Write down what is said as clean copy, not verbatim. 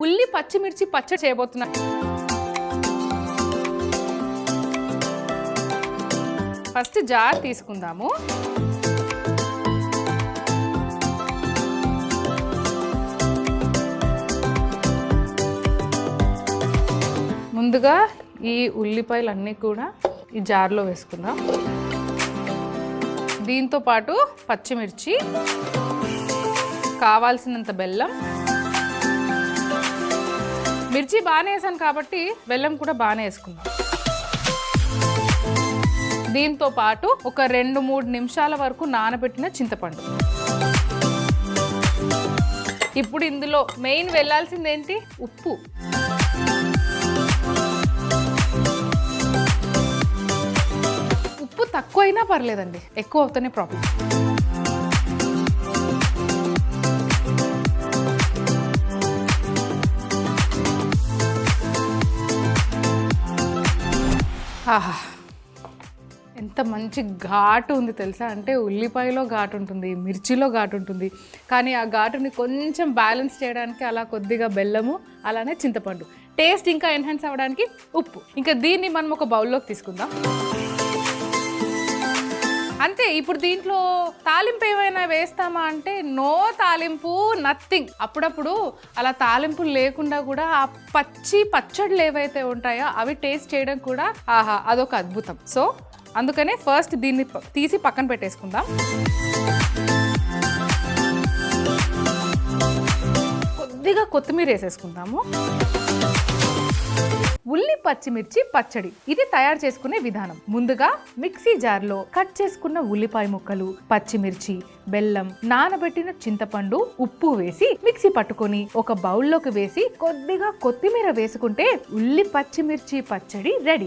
ఉల్లి పచ్చిమిర్చి పచ్చడి చేయబోతున్నా. ఫస్ట్ జార్ తీసుకుందాము. ముందుగా ఈ ఉల్లిపాయలన్నీ కూడా ఈ జార్లో వేసుకుందాం. దీంతో పాటు పచ్చిమిర్చి, కావాల్సినంత బెల్లం. మిర్చి బాగానే వేసాను కాబట్టి బెల్లం కూడా బాగానే వేసుకుందాం. దీంతో పాటు ఒక 2-3 నిమిషాల వరకు నానబెట్టిన చింతపండు. ఇప్పుడు ఇందులో మెయిన్ వెళ్ళాల్సింది ఏంటి? ఉప్పు. ఉప్పు తక్కువ అయినా పర్లేదండి, ఎక్కువ అవుతూనే ప్రాబ్లం. ఆహా, ఎంత మంచి ఘాటు ఉంది తెలుసా. అంటే ఉల్లిపాయలో ఘాటు ఉంటుంది, మిర్చిలో ఘాటు ఉంటుంది, కానీ ఆ ఘాటుని కొంచెం బ్యాలెన్స్ చేయడానికి అలా కొద్దిగా బెల్లము, అలానే చింతపండు. టేస్ట్ ఇంకా ఎన్హాన్స్ అవ్వడానికి ఉప్పు. ఇంకా దీన్ని మనం ఒక బౌల్లోకి తీసుకుందాం. అంతే. ఇప్పుడు దీంట్లో తాలింపు ఏమైనా వేస్తామా అంటే నో తాలింపు, నథింగ్. అప్పుడప్పుడు అలా తాలింపులు లేకుండా కూడా ఆ పచ్చళ్ళు ఏవైతే ఉంటాయో అవి టేస్ట్ చేయడం కూడా ఆహా, అదొక అద్భుతం. సో అందుకనే ఫస్ట్ దీన్ని తీసి పక్కన పెట్టేసుకుందాం. కొద్దిగా కొత్తిమీర వేసేసుకుందాము. ఉల్లి పచ్చిమిర్చి పచ్చడి ఇది తయారు చేసుకునే విధానం. ముందుగా మిక్సీ జార్లో కట్ చేసుకున్న ఉల్లిపాయ ముక్కలు, పచ్చిమిర్చి, బెల్లం, నానబెట్టిన చింతపండు, ఉప్పు వేసి మిక్సీ పట్టుకొని ఒక బౌల్లోకి వేసి కొద్దిగా కొత్తిమీర వేసుకుంటే ఉల్లి పచ్చిమిర్చి పచ్చడి రెడీ.